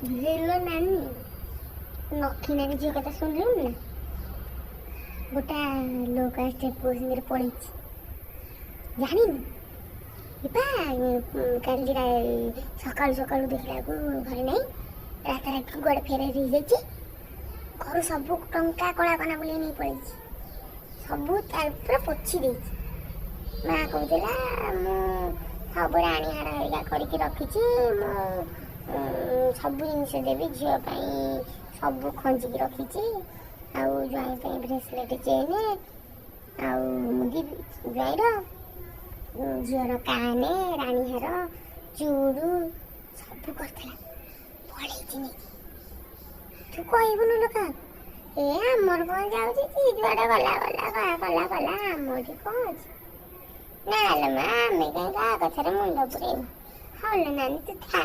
hello नानी नखी नानी झील कथा शुणिलु ना गोटा लोक आसते पुओ सागर पड़ी जानी काली सकालू सकालू देखला घरे नहीं रात रात गुआड़े फेरार हो जाए घर सब टंका कला कना बुले नहीं पड़ी सब पूरा पोछि दे माँ कहला सब राणी हार हरिका करके रखी सब जिन देवी झील सब खंजिकी रखी ज्वाई ब्रेसलेट चेन आदि ज्वाईर झीर काने राणी हार चूड़ू सब करला पड़े तू कहबुनु लोक ए आमर कौन जाऊँगी जुआड़े गला गला गला गला आमर कौन अच्छे ना आम कहीं कथा मुंड पुरेब हाँ नानी तू था